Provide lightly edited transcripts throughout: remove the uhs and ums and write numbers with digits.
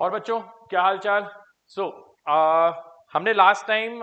और बच्चों क्या हाल चाल। सो हमने लास्ट टाइम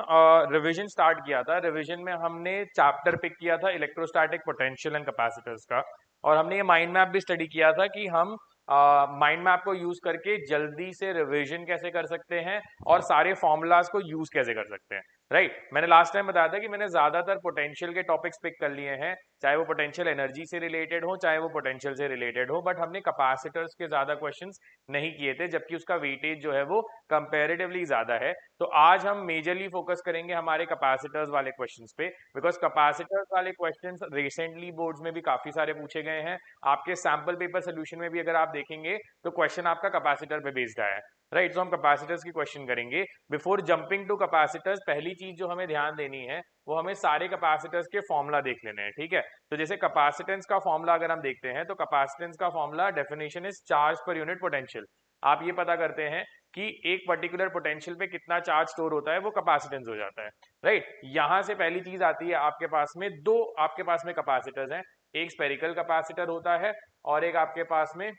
रिवीजन स्टार्ट किया था। रिवीजन में हमने चैप्टर पिक किया था इलेक्ट्रोस्टैटिक पोटेंशियल एंड कैपेसिटर्स का, और हमने ये माइंड मैप भी स्टडी किया था कि हम माइंड मैप को यूज करके जल्दी से रिवीजन कैसे कर सकते हैं और सारे फॉर्मूलाज को यूज कैसे कर सकते हैं। राइट मैंने लास्ट टाइम बताया था कि मैंने ज्यादातर पोटेंशियल के टॉपिक्स पिक कर लिए हैं, चाहे वो पोटेंशियल एनर्जी से रिलेटेड हो चाहे वो पोटेंशियल से रिलेटेड हो, बट हमने कैपेसिटर्स के ज्यादा क्वेश्चंस नहीं किए थे, जबकि उसका वेटेज जो है वो कंपैरेटिवली ज्यादा है। तो आज हम मेजरली फोकस करेंगे हमारे कैपेसिटर्स वाले क्वेश्चंस पे, बिकॉज कैपेसिटर्स वाले क्वेश्चंस रिसेंटली बोर्ड्स में भी काफी सारे पूछे गए हैं। आपके सैंपल पेपर सोल्यूशन में भी अगर आप देखेंगे तो क्वेश्चन आपका कैपेसिटर पे बेस्ड आया है। राइट तो हम कैपेसिटर्स की क्वेश्चन करेंगे। बिफोर जंपिंग टू कैपेसिटर्स पहली चीज जो हमें ध्यान देनी है वो हमें सारे कैपेसिटर्स के फॉर्मूला देख लेने हैं। ठीक है, तो जैसे कैपेसिटेंस का फॉर्मूला अगर हम देखते हैं तो कैपेसिटेंस का formula definition is charge per unit potential. आप ये पता करते हैं कि एक पर्टिकुलर पोटेंशियल पे कितना चार्ज स्टोर होता है, वो कैपेसिटेंस हो जाता है। राइट यहां से पहली चीज आती है, आपके पास में दो आपके पास में कैपेसिटर्स हैं, एक स्पेरिकल कैपेसिटर होता है और एक आपके पास में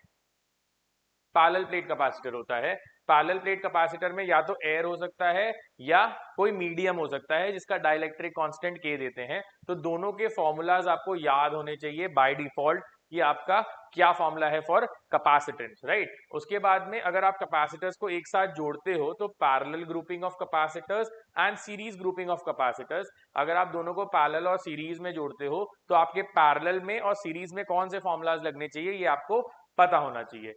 पैरेलल प्लेट कैपेसिटर होता है। पैरेलल प्लेट कैपेसिटर में या तो एयर हो सकता है या कोई मीडियम हो सकता है जिसका डाइलेक्ट्रिक कांस्टेंट के देते हैं। तो दोनों के फॉर्मूलाज आपको याद होने चाहिए बाय डिफॉल्ट कि आपका क्या फॉर्मूला है फॉर कैपेसिटेंस। राइट उसके बाद में अगर आप कैपेसिटर्स को एक साथ जोड़ते हो तो parallel grouping of capacitors and series grouping of capacitors, अगर आप दोनों को पैरेलल और सीरीज में जोड़ते हो तो आपके पैरेलल में और सीरीज में कौन से फॉर्मूलाज लगने चाहिए ये आपको पता होना चाहिए।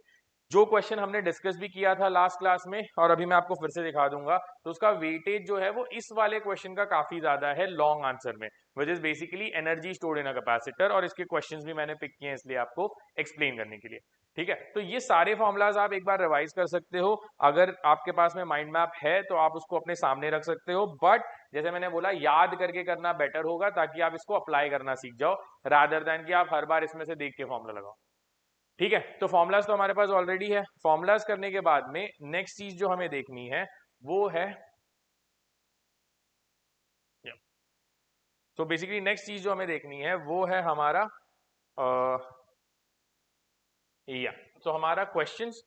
जो क्वेश्चन हमने डिस्कस भी किया था लास्ट क्लास में और अभी मैं आपको फिर से दिखा दूंगा, तो उसका वेटेज जो है वो इस वाले क्वेश्चन का काफी ज्यादा है लॉन्ग आंसर में, विच is basically energy stored in a capacitor, और इसके क्वेश्चंस भी मैंने पिक किए हैं इसलिए आपको एक्सप्लेन करने के लिए। ठीक है, तो ये सारे फॉर्मुलाज आप एक बार रिवाइज कर सकते हो। अगर आपके पास में माइंड मैप है तो आप उसको अपने सामने रख सकते हो, बट जैसे मैंने बोला याद करके करना बेटर होगा ताकि आप इसको अप्लाई करना सीख जाओ, रादर देन कि आप हर बार इसमें से देख के फॉर्मुला लगाओ। ठीक है, तो फॉर्मुलाज तो हमारे पास ऑलरेडी है। फॉर्मुलाज करने के बाद में नेक्स्ट चीज जो हमें देखनी है वो है, तो बेसिकली नेक्स्ट चीज जो हमें देखनी है वो है हमारा या तो हमारा क्वेश्चंस।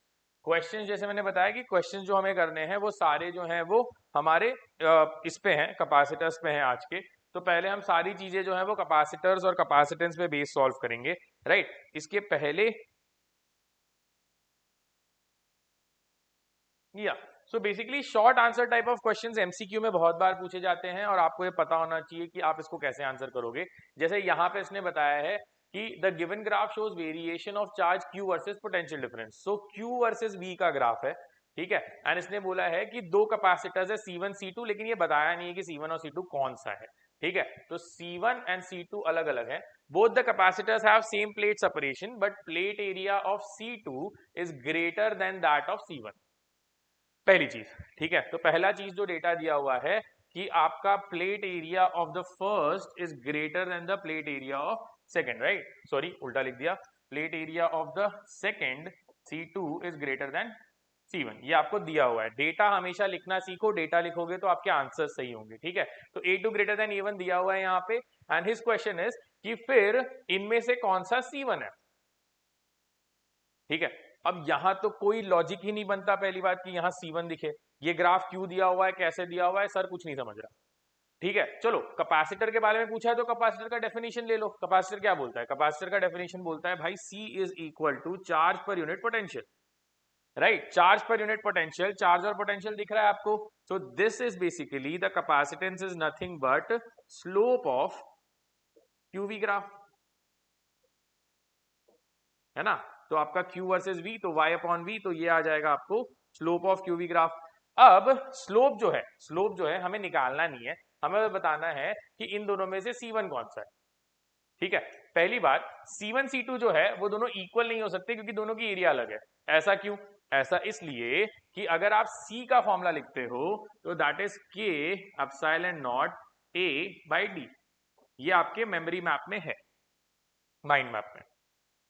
क्वेश्चंस जैसे मैंने बताया कि क्वेश्चंस जो हमें करने हैं वो सारे जो हैं वो हमारे इस पे हैं, कैपेसिटर्स पे हैं आज के। तो पहले हम सारी चीजें जो हैं वो कैपेसिटर्स और कैपेसिटेंस पे बेस सॉल्व करेंगे। राइट इसके पहले या so basically short answer type of questions MCQ में बहुत बार पूछे जाते हैं और आपको ये पता होना चाहिए कि आप इसको कैसे आंसर करोगे। जैसे यहाँ पे इसने बताया है कि the given graph shows variation of charge Q versus potential difference. So Q versus V का ग्राफ है। ठीक है, एंड इसने बोला है कि दो कैपेसिटर्स है C1 C2, लेकिन ये बताया नहीं है कि C1 और C2 कौन सा है। ठीक है, तो C1 एंड C2 अलग अलग है। Both the capacitors have same plate separation but plate area of C2 is greater than that of C1। पहली चीज। ठीक है, तो पहला चीज जो डेटा दिया हुआ है कि आपका plate area of the first is greater than the plate area of second. Right sorry उल्टा लिख दिया, plate area of the second C2 is greater than C1। ये आपको दिया हुआ है। डेटा हमेशा लिखना सीखो, डेटा लिखोगे तो आपके आंसर सही होंगे। ठीक है, तो A2 ग्रेटर देन A1 दिया हुआ है यहाँ पे, एंड हिज क्वेश्चन इज कि फिर इनमें से कौन सा C1 है। ठीक है, अब यहां तो कोई लॉजिक ही नहीं बनता पहली बात कि यहां C1 दिखे। ये ग्राफ क्यों दिया हुआ है, कैसे दिया हुआ है, सर कुछ नहीं समझ रहा। ठीक है, चलो कैपेसिटर के बारे में पूछा है तो कैपेसिटर का डेफिनेशन ले लो। कैपेसिटर क्या बोलता है, कैपेसिटर का डेफिनेशन बोलता है भाई C is equal to charge per unit potential. Right charge per unit potential, charge और पोटेंशियल दिख रहा है आपको। So this is basically the capacitance is nothing but slope of Q V graph, है ना। तो आपका Q वर्सेस V, तो Y अपॉन V, तो ये आ जाएगा आपको स्लोप ऑफ क्यूवी ग्राफ। अब स्लोप जो है हमें निकालना नहीं है, हमें बताना है कि इन दोनों में से C1 कौन सा है। ठीक है, पहली बात C1 C2 जो है वो दोनों इक्वल नहीं हो सकते क्योंकि दोनों की एरिया अलग है। ऐसा क्यों, ऐसा इसलिए कि अगर आप C का फॉर्मूला लिखते हो तो that is K epsilon not A by D। ये आपके मेमोरी मैप में है, माइंड मैप में।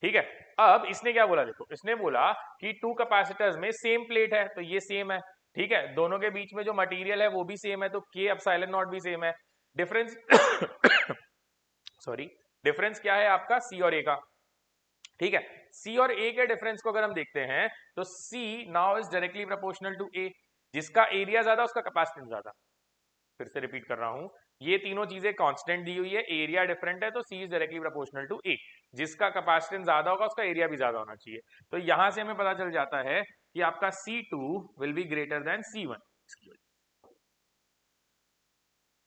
ठीक है, अब इसने क्या बोला, देखो इसने बोला कि टू कैपेसिटर्स में सेम प्लेट है तो ये सेम है। ठीक है, दोनों के बीच में जो मटेरियल है वो भी सेम है तो के एप्सिलॉन नॉट भी सेम है। डिफरेंस सॉरी डिफरेंस क्या है आपका C और A का, ठीक है, सी और ए के डिफरेंस को अगर हम देखते हैं तो C now is directly proportional to A, जिसका एरिया ज्यादा उसका कैपेसिटेंस ज्यादा। फिर से रिपीट कर रहा हूं, ये तीनों चीजें कांस्टेंट दी हुई है, एरिया डिफरेंट है, तो सी is directly proportional to A, जिसका कैपेसिटेंस ज्यादा होगा उसका एरिया भी ज्यादा होना चाहिए। तो यहां से हमें पता चल जाता है कि आपका C2 will be greater than C1,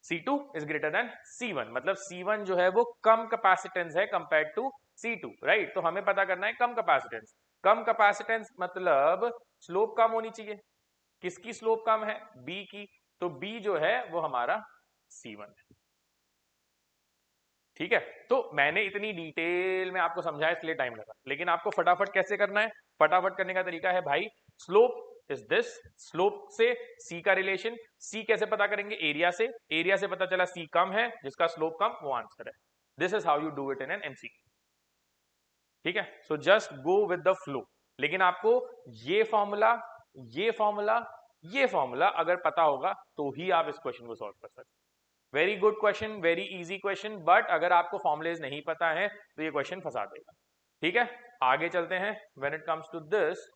C2 is greater than C1, मतलब C1 जो है वो कम कैपेसिटेंस है कंपेयर टू C2, राइट। तो हमें पता करना है कम कैपेसिटेंस, कम कैपेसिटेंस मतलब स्लोप कम होनी चाहिए। किसकी स्लोप कम है? B की, तो B जो है वो हमारा C1 है। ठीक है, तो मैंने इतनी डिटेल में आपको समझाया इसलिए टाइम लगा, लेकिन आपको फटाफट कैसे करना है? फटाफट करने का तरीका है भाई, स्लोप इज दिस, स्लोप से सी का रिलेशन, सी कैसे पता करेंगे? एरिया से, एरिया से पता चला सी कम है, जिसका स्लोप कम वो आंसर है। This is how you do it in an MCQ. ठीक है, so just go with the flow, लेकिन आपको ये फॉर्मूला, ये फॉर्मूला, ये फॉर्मूला अगर पता होगा तो ही आप इस क्वेश्चन को सॉल्व कर सकते। Very good question, very easy question, but अगर आपको फॉर्मुलेज नहीं पता है तो ये क्वेश्चन फंसा देगा। ठीक है, आगे चलते हैं। When it comes to this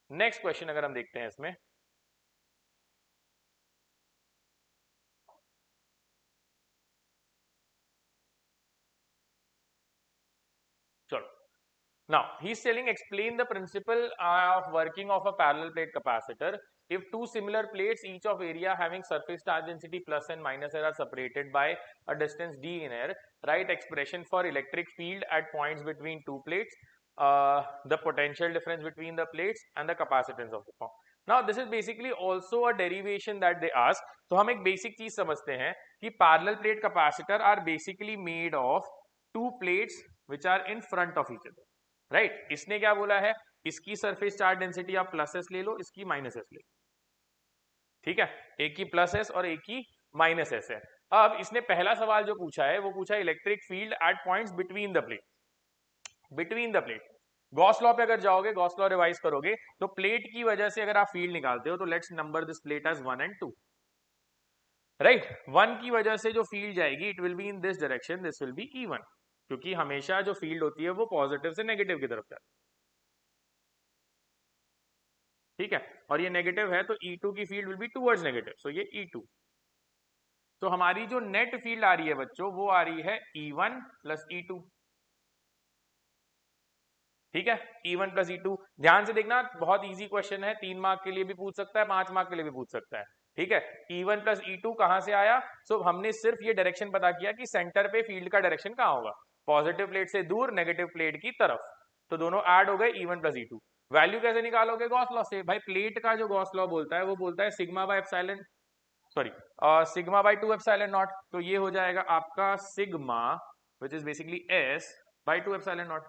next question अगर हम देखते हैं इसमें, चलो, now he's telling explain the principle of working of a parallel plate capacitor if two similar plates each of area having surface charge density plus and minus r are separated by a distance d in air, write expression for electric field at points between two plates, the potential difference between the plates and the capacitance of the form. Now this is basically also a derivation that they ask. तो हम एक basic चीज समझते हैं कि parallel plate capacitor are basically made of two plates which are in front of each other, right. इसने क्या बोला है? इसकी सरफेस चार्ज डेंसिटी आप प्लस एस ले लो, इसकी माइनस एस ले लो। ठीक है, एक की प्लस एस और एक की माइनस एस है। अब इसने पहला सवाल जो पूछा है वो पूछा है electric field at points between the plate, between the plate. Gauss law पे अगर जाओगे, गॉस लॉ रिवाइज करोगे तो प्लेट की वजह से अगर आप फील्ड निकालते हो तो let's number this plate as 1 and 2, right. 1 की वजह से जो फील्ड जाएगी it will be in this direction, this will be E1, क्योंकि हमेशा जो फील्ड होती है वो पॉजिटिव से नेगेटिव की तरफ जाती है। ठीक है, और ये नेगेटिव है तो E2 की field will be towards negative, so ये E2। तो हमारी जो नेट फील्ड आ रही है बच्चों वो आ रही है E1 प्लस E2। ठीक है, E1 प्लस E2, ध्यान से देखना बहुत इजी क्वेश्चन है, 3 मार्क के लिए भी पूछ सकता है, 5 मार्क के लिए भी पूछ सकता है। ठीक है, E1 प्लस E2 कहां से आया? सो हमने सिर्फ ये डायरेक्शन पता किया कि सेंटर पे फील्ड का डायरेक्शन कहां होगा, पॉजिटिव प्लेट से दूर नेगेटिव प्लेट की तरफ, तो दोनों ऐड हो गए E1 प्लस E2। वैल्यू कैसे निकालोगे? गॉस लॉ से। भाई प्लेट का जो गॉस लॉ बोलता है वो बोलता है sigma by epsilon, sorry sigma by 2 epsilon naught, तो ये हो जाएगा आपका sigma which is basically S by 2 epsilon naught,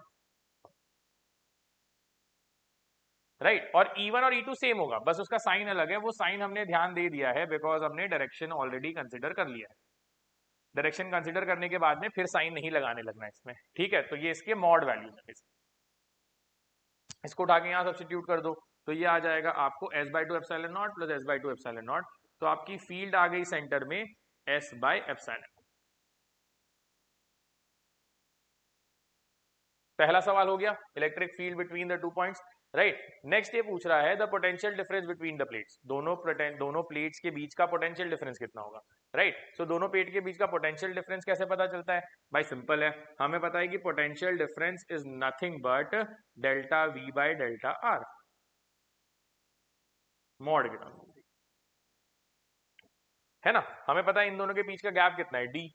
right. और E1 और E2 सेम होगा, बस उसका साइन अलग है, वो साइन हमने ध्यान दे दिया है बिकॉज हमने डायरेक्शन ऑलरेडी कंसिडर कर लिया है। डायरेक्शन कंसिडर करने के बाद में फिर साइन नहीं लगाने लगना इसमें। ठीक है, तो ये इसके मॉड वैल्यूज है, इसको उठा के यहाँ सब्स्टिट्यूट कर दो तो ये आ जाएगा आपको S by 2 epsilon naught plus S by 2 epsilon naught, तो आपकी फील्ड आ गई सेंटर में S बाय एप्सिलॉन। पहला सवाल हो गया, electric field between the two points, right. Next ये पूछ रहा है the potential difference between the plates, दोनों प्लेट्स के बीच का पोटेंशियल डिफरेंस कितना होगा, राइट। सो दोनों प्लेट के बीच का पोटेंशियल डिफरेंस कैसे पता चलता है? भाई सिंपल है, हमें पता है कि potential difference is nothing but delta V by delta R, mod के टर्म है ना। हमें पता है इन दोनों के बीच का गैप कितना है, D,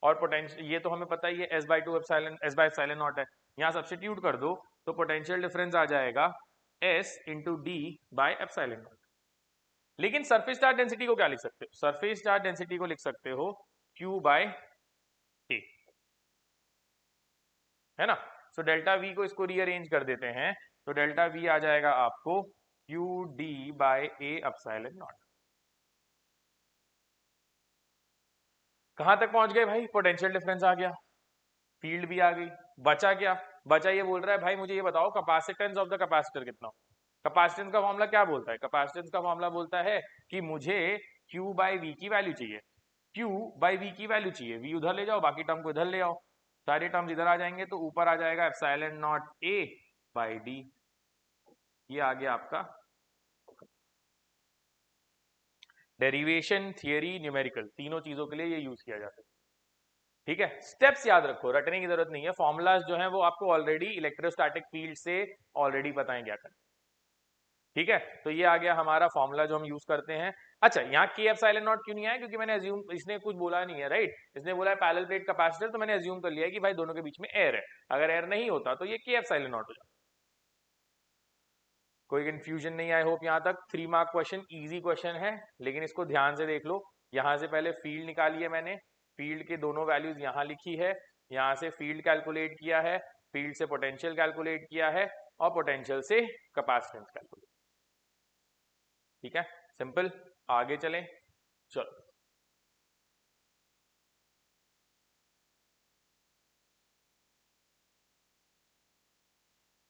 और पोटेंशियल ये तो हमें पता ही है S by 2 epsilon, S by epsilon naught है, यहाँ सब्स्टिट्यूट कर दो तो पोटेंशियल डिफरेंस आ जाएगा S into D bye epsilon not. लेकिन सरफेस चार्ज डेंसिटी को क्या लिख सकते हो? सरफेस चार्ज डेंसिटी को लिख सकते हो Q बाय ए, है ना। सो डेल्टा V को इसको रीअरेंज कर देते हैं तो डेल्टा V आ जाएगा आपको Q D by A epsilon naught. कहां तक पहुंच गए भाई? पोटेंशियल डिफरेंस आ गया, फील्ड भी आ गई, बचा क्या? बचा ये बोल रहा है भाई मुझे ये बताओ कैपेसिटेंस ऑफ द कैपेसिटर कितना हो। कैपेसिटेंस का फॉर्मूला क्या बोलता है? कैपेसिटेंस का फॉर्मूला बोलता है कि मुझे Q बाय V की वैल्यू चाहिए, Q बाय V की वैल्यू चाहिए, V उधर ले जाओ बाकी टर्म को इधर ले आओ। सारे टर्म्स इधर आ जाएंगे तो ऊपर आ जाएगा epsilon naught A by D. ये आ गया आपका डेरिवेशन, थियरी, न्यूमेरिकल, तीनों चीजों के लिए ये यूज किया जाता है। ठीक है, स्टेप्स याद रखो, रटने की जरूरत नहीं है। फॉर्मूलाज जो है वो आपको ऑलरेडी इलेक्ट्रोस्टैटिक फील्ड से ऑलरेडी पता है क्या करना। ठीक है, तो ये आ गया हमारा फॉर्मूला जो हम यूज करते हैं। अच्छा, यहाँ के एप्सिलॉन नॉट क्यों नहीं आया? क्योंकि मैंने अज्यूम, इसने कुछ बोला नहीं है, राइट? इसने बोला है पैरेलल प्लेट कैपेसिटर, तो मैंने अज्यूम कर लिया है कि भाई दोनों के बीच में एयर है। अगर एयर नहीं होता तो ये के एप्सिलॉन नॉट हो जाता। कोई कंफ्यूजन नहीं, आई होप यहाँ तक। 3 मार्क क्वेश्चन, इजी क्वेश्चन है, लेकिन इसको ध्यान से देख लो। यहाँ से पहले फील्ड निकाली है मैंने, फील्ड के दोनों वैल्यूज यहाँ लिखी है, यहाँ से फील्ड कैलकुलेट किया है, फील्ड से पोटेंशियल कैलकुलेट किया है, और पोटेंशियल से कैपेसिटेंस कैलकुलेट। ठीक है, सिंपल। आगे चलें, चलो।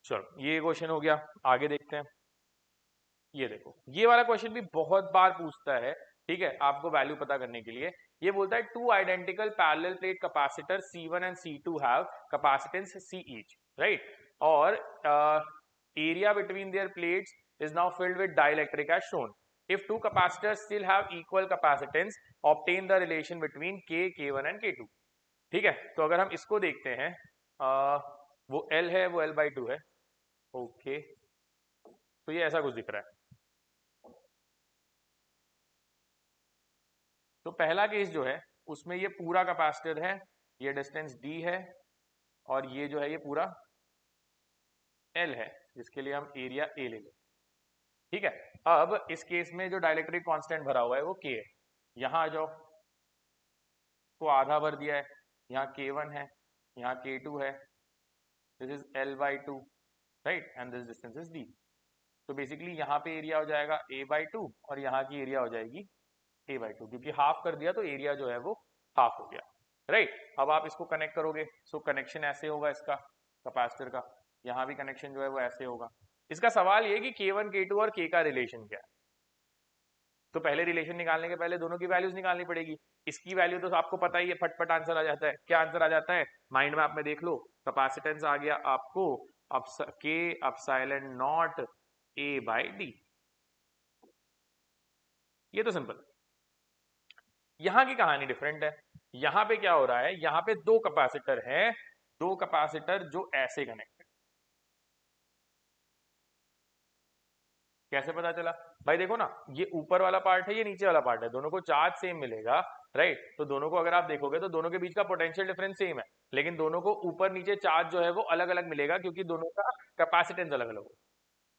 चलो, ये क्वेश्चन हो गया, आगे देखते हैं। ये देखो, ये वाला क्वेश्चन भी बहुत बार पूछता है, ठीक है, आपको वैल्यू पता करने के लिए। ये बोलता है two identical parallel plate capacitor C1 and C2 have capacitance C each, right? और area between their plates is now filled with dielectric as shown. If two capacitors still have equal capacitance, obtain the relation between K1 and K2। ठीक है, तो अगर हम इसको देखते हैं, वो L है, वो L/2 है, ओके। तो ये ऐसा कुछ दिख रहा है। तो पहला केस जो है उसमें ये पूरा कैपेसिटर है, ये डिस्टेंस d है, और ये जो है ये पूरा L है, जिसके लिए हम एरिया A ले लें। ठीक है, अब इस केस में जो डाइलेक्ट्रिक कांस्टेंट भरा हुआ है वो K है। यहाँ आ जाओ, तो आधा भर दिया है, यहाँ K1 है, यहाँ K2 है, this is L/2, right? And this distance is d। तो बेसिकली यहाँ पे एरिया हो जाएगा A/2 और यहाँ की एरिया हो जाएगी A/2, क्योंकि हाफ कर दिया तो एरिया जो है वो हाफ हो गया, राइट? अब आप इसको कनेक्ट करोगे, सो कनेक्शन ऐसे होगा इसका कैपेसिटर का, यहाँ भी कनेक्शन जो है वो ऐसे होगा। इसका सवाल ये कि K1, K2 और K का रिलेशन क्या है। तो पहले रिलेशन निकालने के पहले दोनों की वैल्यूज निकालनी पड़ेगी। इसकी वैल्यू तो आपको पता ही है, फटफट आंसर आ जाता है। क्या आंसर आ जाता है? माइंड मैप में देख लो, कैपेसिटेंस आ गया आपको K एप्सिलॉन नॉट A/D। ये तो सिंपल। यहां की कहानी डिफरेंट है। यहां पे क्या हो रहा है, यहां पे दो कैपेसिटर हैं, दो कैपेसिटर जो ऐसे कनेक्ट है। कैसे पता चला? भाई देखो ना, ये ऊपर वाला पार्ट है, ये नीचे वाला पार्ट है, दोनों को चार्ज सेम मिलेगा, राइट? तो दोनों को अगर आप देखोगे तो दोनों के बीच का पोटेंशियल डिफरेंस सेम है, लेकिन दोनों को ऊपर नीचे चार्ज जो है वो अलग अलग मिलेगा, क्योंकि दोनों का कैपेसिटेंस अलग अलग होगा,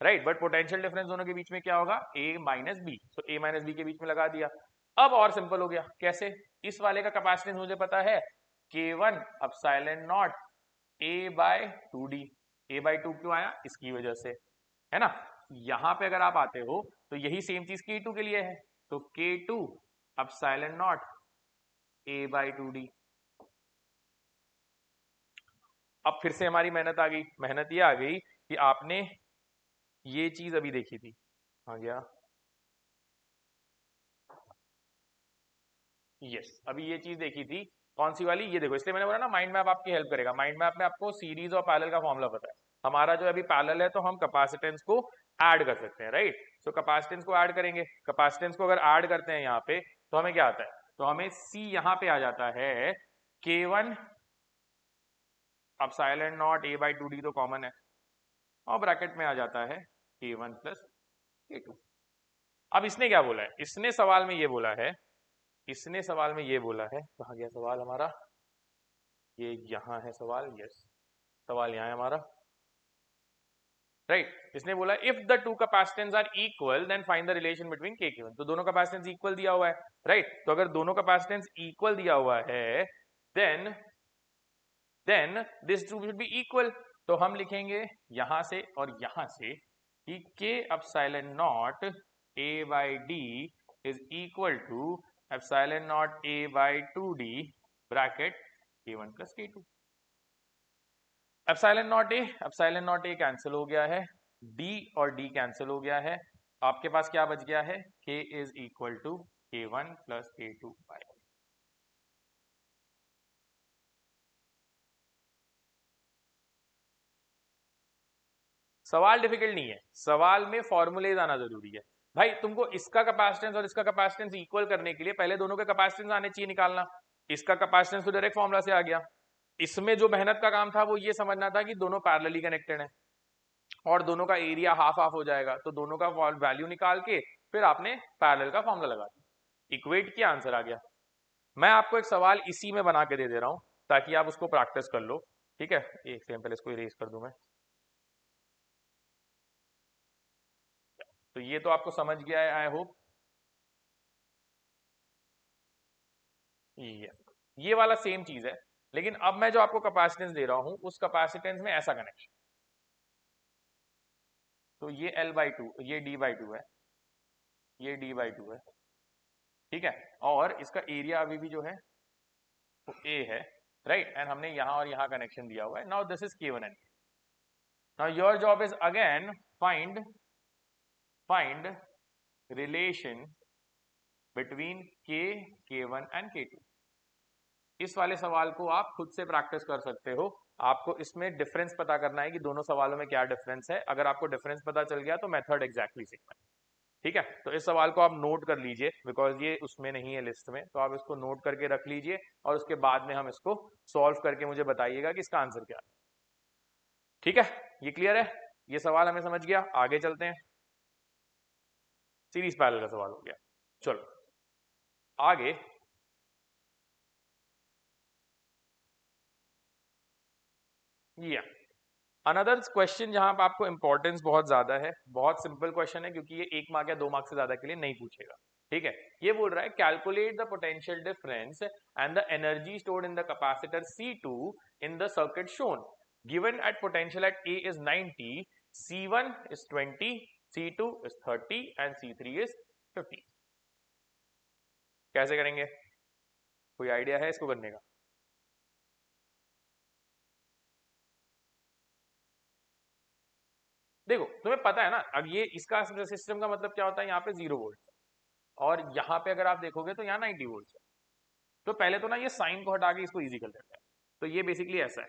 राइट? बट पोटेंशियल डिफरेंस दोनों के बीच में क्या होगा? A-B। तो A-B के बीच में लगा दिया। अब और सिंपल हो गया, कैसे? इस वाले का कैपेसिटेंस मुझे पता है, K1 epsilon naught A/2D। A/2 क्यों आया? इसकी वजह से, है ना? यहां पे अगर आप आते हो तो यही सेम चीज K2 के लिए है, तो K2 एप्सिलॉन नॉट A/2D। अब फिर से हमारी मेहनत आ गई, मेहनत ये आ गई कि आपने ये चीज अभी देखी थी, आ गया, यस, अभी ये चीज देखी थी, कौन सी वाली? ये देखो, इसलिए मैंने बोला ना माइंड मैप आपकी हेल्प करेगा। माइंड मैप में आपको सीरीज और पैरेलल का फॉर्मूला पता है। हमारा जो अभी पैरेलल है तो हम कैपेसिटेंस को ऐड कर सकते हैं, राइट? सो कैपेसिटेंस को ऐड करेंगे, कैपेसिटेंस को अगर ऐड करते हैं यहाँ पे तो हमें क्या आता है? तो हमें C यहाँ पे आ जाता है K1 एप्सिलॉन नॉट A/2D, तो कॉमन है, और ब्रैकेट में आ जाता है K1 प्लस K2। अब इसने क्या बोला है? इसने सवाल में ये बोला है, इसने सवाल में ये बोला है, कहाँ गया सवाल हमारा? ये यहाँ है सवाल, यस, सवाल यहाँ है हमारा, राइट? इसने बोला if the two capacitance are equal then find the relation between K1। तो दोनों कैपेसिटेंस इक्वल दिया हुआ है, राइट? तो अगर दोनों कैपेसिटेंस इक्वल दिया हुआ है then this two should be equal. तो हम लिखेंगे यहां से और यहां से कि K epsilon naught A/D is equal to epsilon naught A/2D bracket K1 plus K2। Epsilon naught A cancel हो गया है, D और D कैंसिल हो गया है, आपके पास क्या बच गया है? K is equal to K1 plus K2 by. सवाल डिफिकल्ट नहीं है, सवाल में फॉर्मूलेज आना जरूरी है। भाई तुमको इसका कैपेसिटेंस और इसका कैपेसिटेंस इक्वल करने के लिए पहले दोनों के कैपेसिटेंस आने चाहिए निकालना। इसका कैपेसिटेंस तो डायरेक्ट फॉर्मूला से आ गया। इसमें जो मेहनत का काम था वो ये समझना था कि दोनों पैरेलली कनेक्टेड है और दोनों का एरिया हाफ हाफ हो जाएगा, तो दोनों का वैल्यू निकाल के फिर आपने पैरेलल का फॉर्मूला लगा दिया, इक्वेट किया, आंसर आ गया। मैं आपको एक सवाल इसी में बना के दे दे रहा हूं ताकि आप उसको प्रैक्टिस कर लो, ठीक है। एक सेकंड पहले इसको इरेज कर दूं मैं। तो ये तो आपको समझ गया है आई होप। ये वाला सेम चीज है, लेकिन अब मैं जो आपको कैपेसिटेंस दे रहा हूं उस कैपेसिटेंस में ऐसा कनेक्शन, तो ये L/2, ये D/2 है, ये D/2 है, ठीक है। और इसका एरिया अभी भी जो है वो A है, राइट। एंड हमने यहां और यहां कनेक्शन दिया हुआ है। Now this is K1 and now your job is again find relation between K1 and K2। इस वाले सवाल को आप खुद से प्रैक्टिस कर सकते हो। आपको इसमें डिफरेंस पता करना है कि दोनों सवालों में क्या डिफरेंस है। अगर आपको डिफरेंस पता चल गया तो मेथड एग्जैक्टली सीखना है, ठीक है। तो इस सवाल को आप नोट कर लीजिए बिकॉज ये उसमें नहीं है लिस्ट में, तो आप इसको नोट करके रख लीजिए और उसके बाद में हम इसको सॉल्व करके मुझे बताइएगा कि इसका आंसर क्या है, ठीक है। ये क्लियर है, ये सवाल हमें समझ गया। आगे चलते हैं, सीरीज पैरेलल का सवाल हो गया। चलो आगे, ये अनदर क्वेश्चन जहां पर आपको इंपॉर्टेंस बहुत ज्यादा है, बहुत सिंपल क्वेश्चन है क्योंकि ये 1 मार्क या 2 मार्क से ज्यादा के लिए नहीं पूछेगा, ठीक है। ये बोल रहा है calculate the potential difference and the energy stored in the capacitor C2 in the circuit shown given at potential at A is 90, C1 is 20, C2 is 30 and C3 is 50। कैसे करेंगे, कोई आइडिया है इसको करने का? देखो तुम्हें पता है ना, अब ये इसका सिस्टम का मतलब क्या होता है, यहाँ पे 0 वोल्ट और यहाँ पे अगर आप देखोगे तो यहाँ 90 वोल्ट है। तो पहले तो ना ये साइन को हटा के इसको इजी कर देते हैं। तो ये बेसिकली ऐसा है,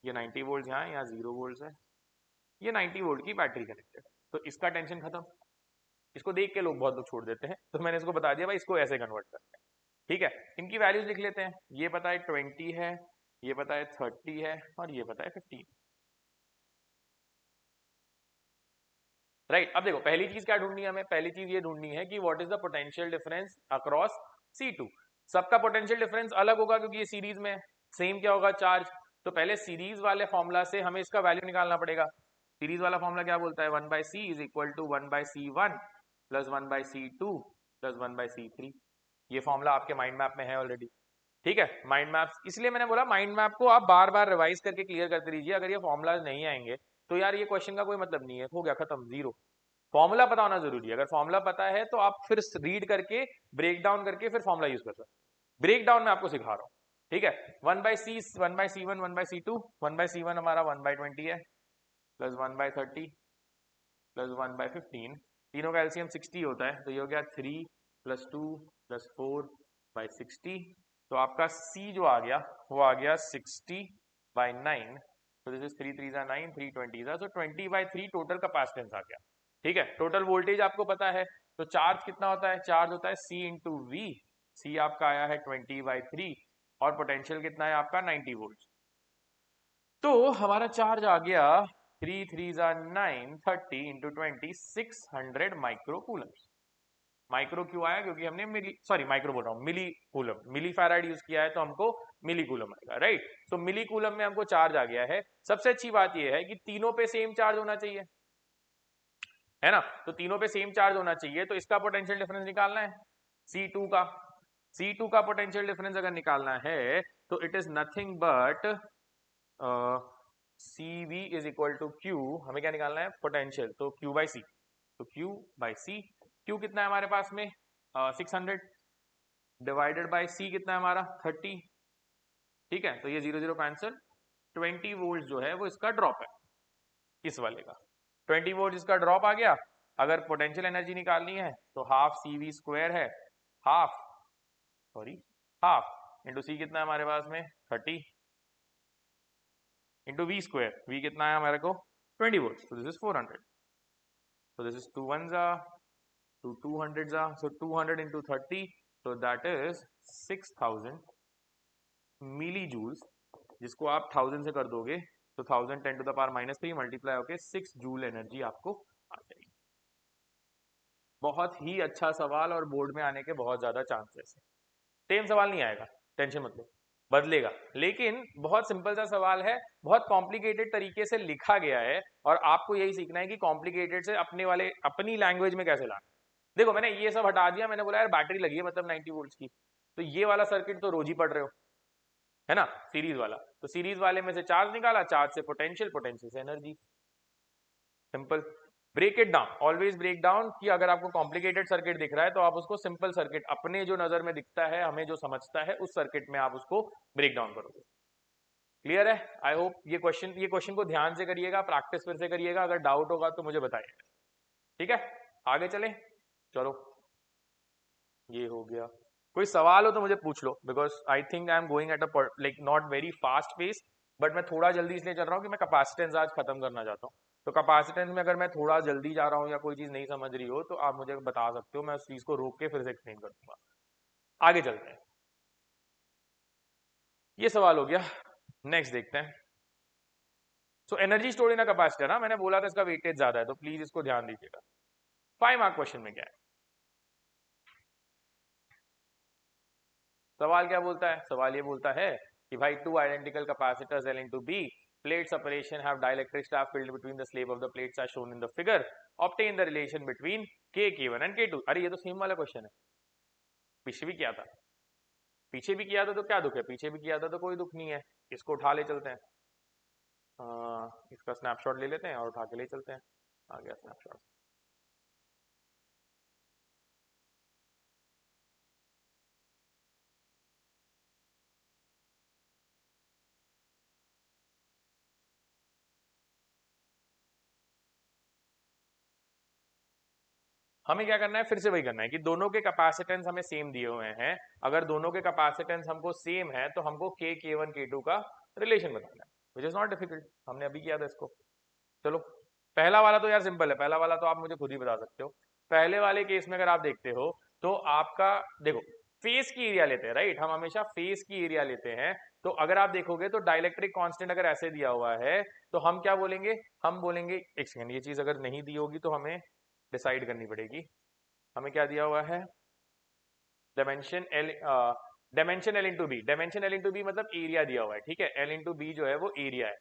ये 90 वोल्ट यहाँ 0 वोल्ट है, ये 90 वोल्ट की बैटरी कनेक्टेड है, तो इसका टेंशन खत्म। इसको देख के लोग बहुत लोग छोड़ देते हैं, तो मैंने इसको बता दिया भाई इसको ऐसे कन्वर्ट करते हैं, ठीक है। इनकी वैल्यूज लिख लेते हैं, ये पता है 20 है, ये पता है 30 है और ये पता है 15, राइट। अब देखो पहली चीज क्या ढूंढनी है हमें, पहली चीज ये ढूंढनी है कि what is the potential difference across C2। सबका पोटेंशियल डिफरेंस अलग होगा क्योंकि ये सीरीज में, सेम क्या होगा, चार्ज। तो पहले सीरीज वाले फॉर्मूला से हमें इसका वैल्यू निकालना पड़ेगा। सीरीज वाला फॉर्मूला क्या बोलता है, 1/C is equal to 1/C1 plus 1/C2 plus 1/C3। ये फॉर्मूला आपके माइंड मैप में है ऑलरेडी, ठीक है। माइंड मैप इसलिए मैंने बोला माइंड मैप को आप बार बार रिवाइज करके क्लियर करते रहिए। अगर ये फॉर्मूला नहीं आएंगे तो यार ये क्वेश्चन का कोई मतलब नहीं है, हो गया खत्म, जीरो। फॉर्मूला पता होना जरूरी है, अगर फॉर्मूला पता है तो आप फिर रीड करके ब्रेक डाउन करके फिर फॉर्मूला यूज कर सकते हैं। ब्रेक डाउन में आपको सिखा रहा हूँ, ठीक है। 1/C 1/C1 1/C2, 1/C1 हमारा 1/20 है प्लस 1/30 प्लस 1/15, तीनों का एलसीएम 60 होता है, तो ये हो गया 3 प्लस 2 प्लस 4/60। तो आपका C जो आ गया वो आ गया 60/9, तो दिस इज 3 3 9 3 20, तो 20/3 टोटल कैपेसिटेंस आ गया, ठीक है। टोटल वोल्टेज आपको पता है, तो चार्ज कितना होता है, चार्ज होता है C इंटू वी। सी आपका आया है 20/3 और पोटेंशियल कितना है आपका 90 वोल्ट। तो हमारा चार्ज आ गया 3 3 9 30 इंटू 20 600 माइक्रो कूलम। माइक्रो क्यों आया, क्योंकि हमने मिली, सॉरी माइक्रो बोल रहा हूँ, मिली कूलम, मिली फैराड यूज किया है तो हमको मिली कूलम आएगा, राइट। तो मिली कूलम में हमको चार्ज आ गया है। सबसे अच्छी बात यह है कि तीनों पे सेम चार्ज होना चाहिए, है ना। तो तीनों पे सेम चार्ज होना चाहिए, तो इसका पोटेंशियल डिफरेंस निकालना है C2 का। C2 का पोटेंशियल डिफरेंस अगर निकालना है तो it is nothing but CV is equal to Q। हमें क्या निकालना है, पोटेंशियल, तो Q/C। तो Q/C, Q कितना है हमारे पास में 600 डिवाइडेड बाय C कितना है हमारा 30, ठीक है। तो ये 0 0 कैंसिल, 20 वोल्ट जो है वो इसका ड्रॉप है, इस वाले का 20 वोल्ट इसका ड्रॉप आ गया। अगर पोटेंशियल एनर्जी निकालनी है तो हाफ CV² है, half, sorry half into C कितना है हमारे पास में 30, इंटू वी स्क्वायर, वी कितना आया हमारे को 20 volt, so this is 400, so this is 2 ones are 2 200s are, so 200 into 30, so that is 6000 milli joules, जिसको आप 1000 से कर दोगे तो 1000 10 टू द पावर -3 मल्टीप्लाई होके 6 जूल एनर्जी आपको आ जाएगी। बहुत ही अच्छा सवाल और बोर्ड में आने के बहुत ज्यादा चांसेस है। सेम सवाल नहीं आएगा, टेंशन मत लो, बदलेगा, लेकिन बहुत सिंपल सा सवाल है, बहुत कॉम्प्लिकेटेड तरीके से लिखा गया है और आपको यही सीखना है कि कॉम्प्लिकेटेड से अपनी लैंग्वेज में कैसे लाना। देखो मैंने ये सब हटा दिया, मैंने बोला यार बैटरी लगी है मतलब 90 वोल्ट्स की, तो ये वाला सर्किट तो रोज ही पढ़ रहे हो, है ना, सीरीज वाला, तो सीरीज वाले में से चार्ज निकाला, चार्ज से पोटेंशियल, पोटेंशियल से energy, simple. Break it down, always break down, कि अगर आपको कॉम्प्लिकेटेड सर्किट दिख रहा है तो आप उसको सिंपल सर्किट, अपने जो नजर में दिखता है, हमें जो समझता है उस सर्किट में आप उसको ब्रेक डाउन करोगे। क्लियर है? आई होप ये क्वेश्चन को ध्यान से करिएगा, प्रैक्टिस फिर से करिएगा, अगर डाउट होगा तो मुझे बताइएगा, ठीक है? आगे चले, चलो ये हो गया। कोई सवाल हो तो मुझे पूछ लो, because I think I am going at a like not very fast pace, but मैं थोड़ा जल्दी इसलिए चल रहा हूँ कि मैं कैपेसिटेंस आज खत्म करना चाहता हूँ। तो कैपेसिटेंस में अगर मैं थोड़ा जल्दी जा रहा हूँ या कोई चीज नहीं समझ रही हो तो आप मुझे बता सकते हो, मैं उस चीज को रोक के फिर से एक्सप्लेन कर दूंगा। आगे चलते हैं, ये सवाल हो गया, नेक्स्ट देखते हैं। So energy store in a capacitor, ना मैंने बोला था इसका वेटेज ज्यादा है, तो प्लीज इसको ध्यान दीजिएगा। 5 मार्क क्वेश्चन में क्या है, सवाल क्या बोलता है? सवाल ये बोलता है कि भाई two identical capacitors L into B, plate separation have dielectric stab filled between the slab of the plates as shown in the figure, obtain the relation between K, K1 and K2। अरे ये तो same वाला question है, पीछे भी किया था, पीछे भी किया था, तो क्या दुख है? पीछे भी किया था तो कोई दुख नहीं है, इसको उठा ले चलते हैं, इसका स्नैपशॉट ले लेते हैं और उठा के ले चलते हैं। आ गया स्नैपशॉट। हमें क्या करना है, फिर से वही करना है कि दोनों के कैपेसिटेंस हमें सेम दिए हुए हैं, अगर दोनों के कैपेसिटेंस हमको सेम है तो हमको के K1 K2 का रिलेशन बताना है, विच इज नॉट डिफिकल्ट, हमने अभी किया था इसको। चलो पहला वाला तो यार सिंपल है, पहला वाला तो आप मुझे खुद ही बता सकते हो। पहले वाले केस में अगर आप देखते हो तो आपका देखो फेस की एरिया लेते हैं, राइट, हम हमेशा फेस की एरिया लेते हैं, तो अगर आप देखोगे तो डाइलेक्ट्रिक कांस्टेंट अगर ऐसे दिया हुआ है तो हम क्या बोलेंगे, हम बोलेंगे, एक सेकंड, ये चीज अगर नहीं दी होगी तो हमें डिसाइड करनी पड़ेगी। हमें क्या दिया हुआ है, dimension L, dimension L into B, dimension L into B मतलब एरिया दिया हुआ है, ठीक है, एल इंटू बी जो है वो एरिया है,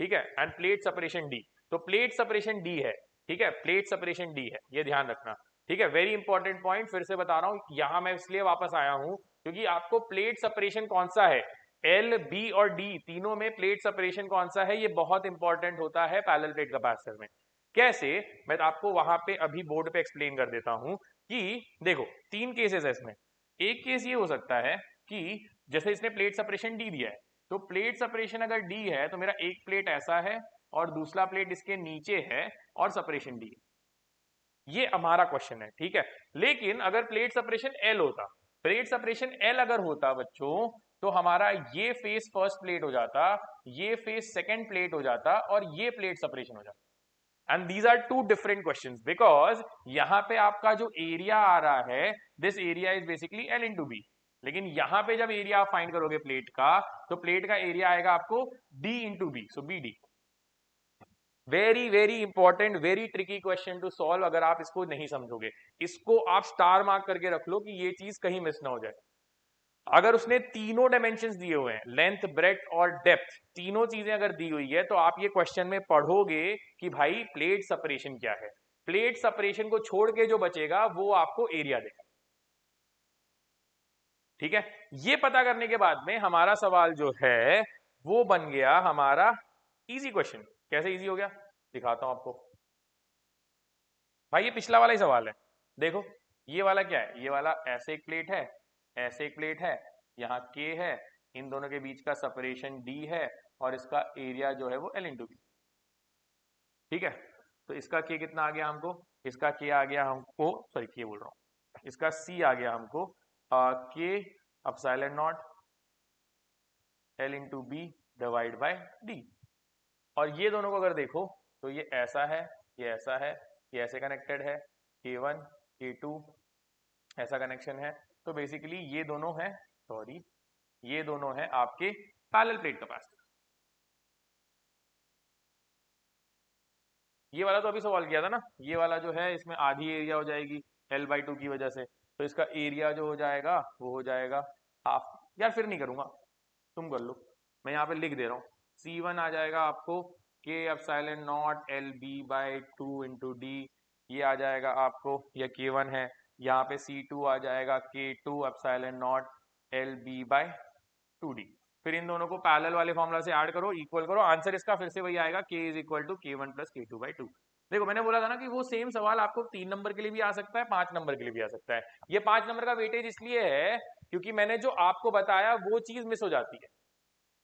ठीक है, एंड प्लेट सेपरेशन डी, तो प्लेट सेपरेशन डी है, ठीक है, प्लेट सेपरेशन डी है, ये ध्यान रखना, ठीक है, वेरी इंपॉर्टेंट पॉइंट, फिर से बता रहा हूं, यहां मैं इसलिए वापस आया हूं क्योंकि आपको प्लेट सेपरेशन कौन सा है, एल बी और डी तीनों में प्लेट सेपरेशन कौन सा है, ये बहुत इंपॉर्टेंट होता है पैरेलल प्लेट कैपेसिटर में। कैसे, मैं आपको वहां पे अभी बोर्ड पे एक्सप्लेन कर देता हूं कि देखो 3 केसेस है इसमें। एक केस ये हो सकता है कि जैसे इसने प्लेट सेपरेशन डी दिया है, तो प्लेट सेपरेशन अगर डी है तो मेरा एक प्लेट ऐसा है और दूसरा प्लेट इसके नीचे है और सेपरेशन डी, ये हमारा क्वेश्चन है, ठीक है। लेकिन अगर प्लेट सेपरेशन एल होता, प्लेट सेपरेशन एल अगर होता बच्चों, तो हमारा ये फेस फर्स्ट प्लेट हो जाता, ये फेस सेकंड प्लेट हो जाता और ये प्लेट सेपरेशन हो जाता। And these are two different questions, because यहां पे आपका जो एरिया आ रहा है, this area is basically L into B, लेकिन यहां पे जब एरिया आप फाइंड करोगे प्लेट का, तो प्लेट का एरिया आएगा आपको D into B, so B D. Very very important, very tricky question to solve, अगर आप इसको नहीं समझोगे, इसको आप स्टार मार्क करके रख लो कि ये चीज कहीं मिस ना हो जाए। अगर उसने तीनों डायमेंशंस दिए हुए हैं, लेंथ ब्रेड्थ और डेप्थ, तीनों चीजें अगर दी हुई है, तो आप ये क्वेश्चन में पढ़ोगे कि भाई प्लेट सेपरेशन क्या है, प्लेट सेपरेशन को छोड़ के जो बचेगा वो आपको एरिया देगा, ठीक है। ये पता करने के बाद में हमारा सवाल जो है वो बन गया हमारा इजी क्वेश्चन। कैसे इजी हो गया दिखाता हूं आपको, भाई ये पिछला वाला ही सवाल है, देखो ये वाला क्या है, ये वाला ऐसे एक प्लेट है, ऐसे एक प्लेट है, यहाँ के है, इन दोनों के बीच का सेपरेशन डी है और इसका एरिया जो है वो एल इंटू बी, ठीक है। तो इसका के कितना आ गया हमको, इसका के आ गया हमको, सॉरी के बोल रहा हूँ, इसका सी आ गया हमको के epsilon naught L into B divide by D, और ये दोनों को अगर देखो तो ये ऐसा है, ये ऐसा है, ये ऐसे कनेक्टेड है, K1 K2 ऐसा कनेक्शन है। तो बेसिकली ये दोनों है, सॉरी ये दोनों है आपके पैरेलल प्लेट कैपेसिटर। ये वाला तो अभी सवाल किया था ना, ये वाला जो है इसमें आधी एरिया हो जाएगी L/2 की वजह से, तो इसका एरिया जो हो जाएगा वो हो जाएगा हाफ। यार फिर नहीं करूंगा, तुम कर लो, मैं यहाँ पे लिख दे रहा हूँ। C1 आ जाएगा आपको K epsilon not LB/2 into D, ये आ जाएगा आपको, यह K1 है। यहाँ पे C2 आ जाएगा K2 एप्सिलॉन नॉट LB/2D। फिर इन दोनों को पैरेलल वाले फॉर्मूला से ऐड करो, इक्वल करो, आंसर इसका फिर से वही आएगा, K is equal to K1 plus K2/2। देखो मैंने बोला था ना कि वो सेम सवाल आपको 3 नंबर के लिए भी आ सकता है, 5 नंबर के लिए भी आ सकता है। ये 5 नंबर का वेटेज इसलिए है क्योंकि मैंने जो आपको बताया वो चीज मिस हो जाती है।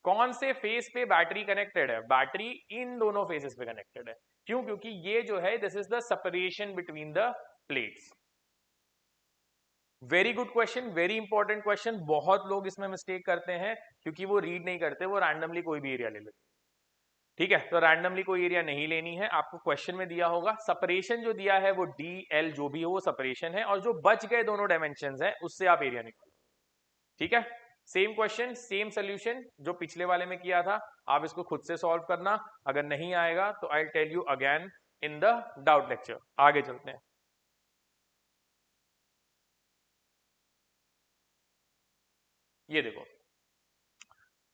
कौन से फेस पे बैटरी कनेक्टेड है? बैटरी इन दोनों फेसेस पे कनेक्टेड है। क्यों? क्योंकि ये जो है this is the separation between the plates. Very good question, very important question. बहुत लोग इसमें मिस्टेक करते हैं क्योंकि वो रीड नहीं करते, वो रैंडमली कोई भी एरिया ले लेते। ठीक है, तो रैंडमली कोई एरिया नहीं लेनी है, आपको क्वेश्चन में दिया होगा सेपरेशन जो दिया है वो डी एल जो भी हो वो सेपरेशन है, और जो बच गए दोनों डायमेंशंस हैं उससे आप एरिया निकालो। ठीक है, सेम क्वेश्चन सेम सोल्यूशन जो पिछले वाले में किया था, आप इसको खुद से सॉल्व करना। अगर नहीं आएगा तो I tell you again in the doubt lecture. आगे चलते हैं। ये देखो,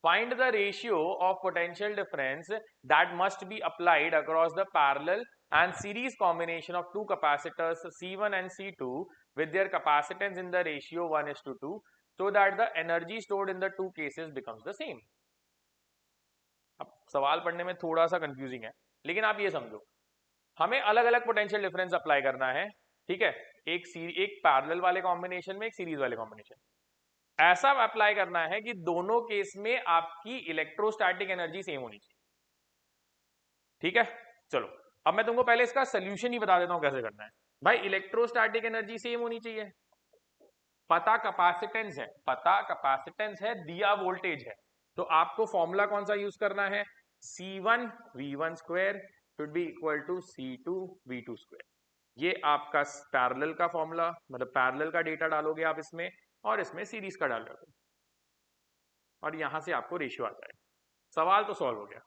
find the ratio of potential difference that must be applied across the parallel and series combination of two capacitors C1 and C2 with their capacitance in the ratio 1:2 so that the energy stored in the two cases becomes the same। अब सवाल पढ़ने में थोड़ा सा confusing है, लेकिन आप ये समझो हमें अलग अलग पोटेंशियल डिफरेंस अप्लाई करना है। ठीक है, एक पैरेलल वाले कॉम्बिनेशन में, एक सीरीज वाले कॉम्बिनेशन, ऐसा अप्लाई करना है कि दोनों केस में आपकी इलेक्ट्रोस्टैटिक एनर्जी सेम होनी चाहिए। ठीक है, चलो अब मैं तुमको पहले इसका सोल्यूशन ही बता देता हूं कैसे करना है। भाई इलेक्ट्रोस्टैटिक एनर्जी सेम होनी चाहिए, पता कैपेसिटेंस है, पता कैपेसिटेंस है, दिया वोल्टेज है, तो आपको फॉर्मूला कौन सा यूज करना है? C1 V1 square should be equal to C2 V2 square. ये आपका पैरेलल का फॉर्मूला, मतलब पैरेलल का डेटा डालोगे आप इसमें, और इसमें सीरीज का डालोगे, और यहां से आपको रेशियो आ जाएगा। सवाल तो सॉल्व हो गया।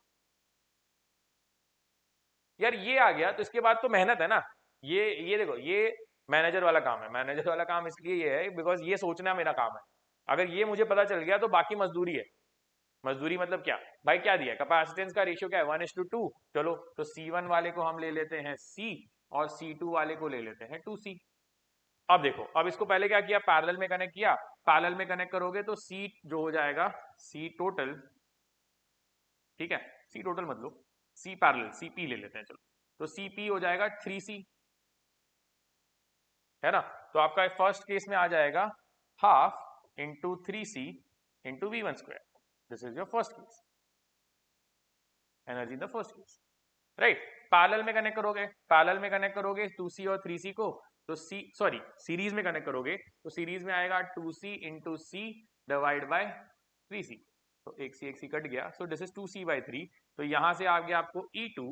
यार ये आ गया तो इसके बाद तो मेहनत है ना। ये देखो, ये मैनेजर वाला काम है। मैनेजर वाला काम इसलिए ये है बिकॉज ये सोचना मेरा काम है। अगर ये मुझे पता चल गया तो बाकी मजदूरी है। मजदूरी मतलब क्या भाई, क्या दिया? कैपेसिटेंस का रेशियो क्या है? 1:2। चलो तो C1 वाले को हम ले लेते हैं C, और C2 वाले को ले लेते हैं 2C। अब देखो, अब इसको पहले क्या किया, पैरेलल में कनेक्ट किया। पैरेलल में कनेक्ट करोगे तो C जो हो जाएगा C टोटल, ठीक है, C टोटल मतलब C पैरेलल, CP ले लेते हैं चलो, तो CP हो जाएगा 3C, है ना। तो आपका फर्स्ट केस में आ जाएगा half into 3C into V1 square. This is your first case, energy in the first case, right. Parallel में कनेक्ट करोगे, पैरेलल में कनेक्ट करोगे 2C और 3C को, तो सीरीज में कनेक्ट करोगे तो सीरीज में आएगा 2C into C divide by 3C, तो एक C कट गया, सो दिस इज 2C/3। तो यहां से आ गया आपको E2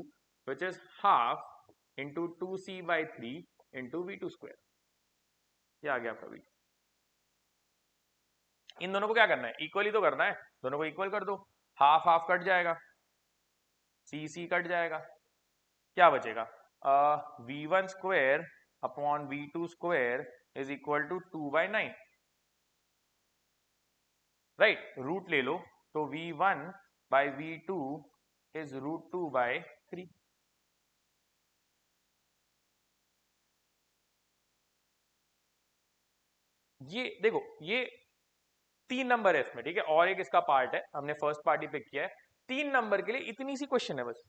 which is half into 2C/3 into V2 square. ये आ गया आपका V2। इन दोनों को क्या करना है? इक्वली तो करना है, दोनों को इक्वल कर दो। हाफ हाफ कट जाएगा, C कट जाएगा, क्या बचेगा? V1 square upon V2 square is equal to 2/9, right. Root ले लो तो V1/V2 इज √2/3। ये देखो, ये 3 नंबर है इसमें, ठीक है, और एक इसका पार्ट है, हमने फर्स्ट पार्ट ही पिक किया है। 3 नंबर के लिए इतनी सी क्वेश्चन है बस,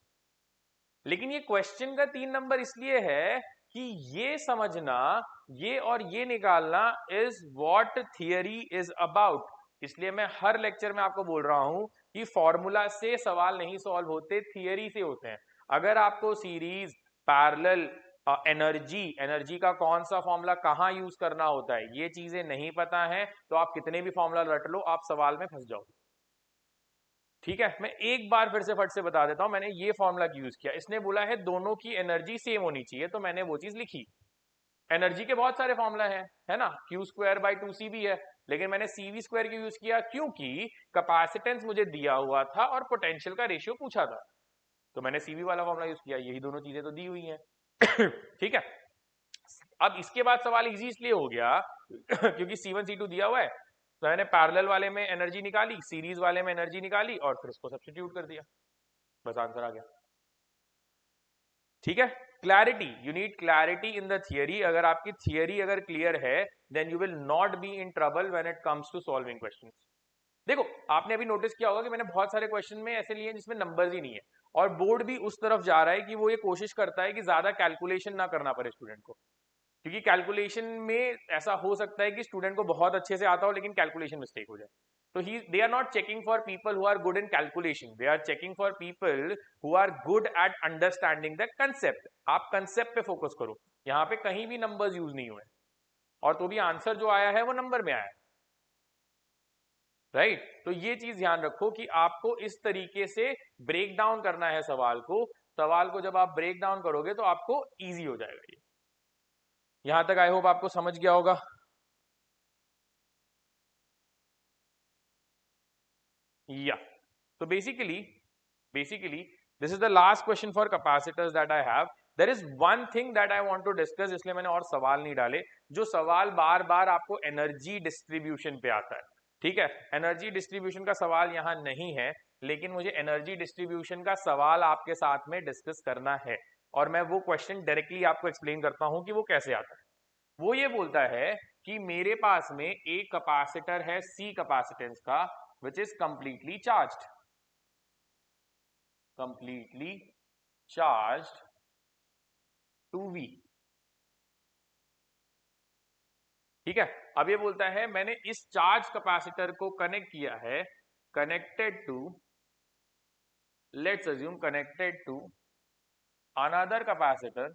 लेकिन ये क्वेश्चन का 3 नंबर इसलिए है कि ये समझना, ये और ये निकालना is what theory is about. इसलिए मैं हर लेक्चर में आपको बोल रहा हूं कि फॉर्मूला से सवाल नहीं सॉल्व होते, थियरी से होते हैं। अगर आपको सीरीज, पैरेलल, एनर्जी का कौन सा फॉर्मूला कहां यूज करना होता है, ये चीजें नहीं पता है तो आप कितने भी फॉर्मूला रट लो, आप सवाल में फंस जाओ। ठीक है, मैं एक बार फिर से फट से बता देता हूं, मैंने ये फॉर्मूला यूज किया, इसने बोला है दोनों की एनर्जी सेम होनी चाहिए, तो मैंने वो चीज लिखी। एनर्जी के बहुत सारे फॉर्मूला है ना, क्यू स्क्वायर बाई टू सी भी है, लेकिन मैंने सी वी स्क्वायर की यूज किया क्योंकि कैपेसिटेंस मुझे दिया हुआ था और पोटेंशियल का रेशियो पूछा था, तो मैंने सीवी वाला फॉर्मूला यूज किया। यही दोनों चीजें तो दी हुई हैं। ठीक है, अब इसके बाद सवाल इजी इसलिए हो गया क्योंकि C1 C2 दिया हुआ है, तो मैंने पैरेलल वाले में एनर्जी निकाली, सीरीज वाले में एनर्जी निकाली और फिर उसको सब्स्टिट्यूट कर दिया, बस आंसर आ गया। ठीक है, clarity, you need clarity in the theory. अगर आपकी थियरी अगर क्लियर है then you will not be in trouble when it comes to solving questions. देखो, आपने अभी नोटिस किया होगा कि मैंने बहुत सारे क्वेश्चन में ऐसे लिए हैं जिसमें नंबर्स ही नहीं है, और बोर्ड भी उस तरफ जा रहा है कि वो ये कोशिश करता है कि ज्यादा कैलकुलेशन ना करना पड़े स्टूडेंट को, क्योंकि कैलकुलेशन में ऐसा हो सकता है कि स्टूडेंट को बहुत अच्छे से आता हो लेकिन कैलकुलेशन मिस्टेक हो जाए। तो ही they are not checking for people who are good in calculation, they are checking for people who are good at understanding the concept. आप कंसेप्ट पे फोकस करो, यहाँ पे कहीं भी नंबर्स यूज नहीं हुए, और तो भी आंसर जो आया है वो नंबर में आया है, राइट। तो ये चीज ध्यान रखो कि आपको इस तरीके से ब्रेक डाउन करना है सवाल को। सवाल को जब आप ब्रेक डाउन करोगे तो आपको इजी हो जाएगा ये। यहां तक आई होप आपको समझ गया होगा। या तो basically this is the last question for capacitors that I have. There is one thing that I want to discuss, इसलिए मैंने और सवाल नहीं डाले। जो सवाल बार बार आपको एनर्जी डिस्ट्रीब्यूशन पे आता है, ठीक है, एनर्जी डिस्ट्रीब्यूशन का सवाल यहाँ नहीं है, लेकिन मुझे एनर्जी डिस्ट्रीब्यूशन का सवाल आपके साथ में डिस्कस करना है, और मैं वो क्वेश्चन डायरेक्टली आपको एक्सप्लेन करता हूं कि वो कैसे आता है। वो ये बोलता है कि मेरे पास में एक कैपेसिटर है सी कैपेसिटेंस का, which is completely charged to V. ठीक है, अब ये बोलता है मैंने इस चार्ज कैपेसिटर को कनेक्ट किया है, connected to, let's assume connected to another capacitor,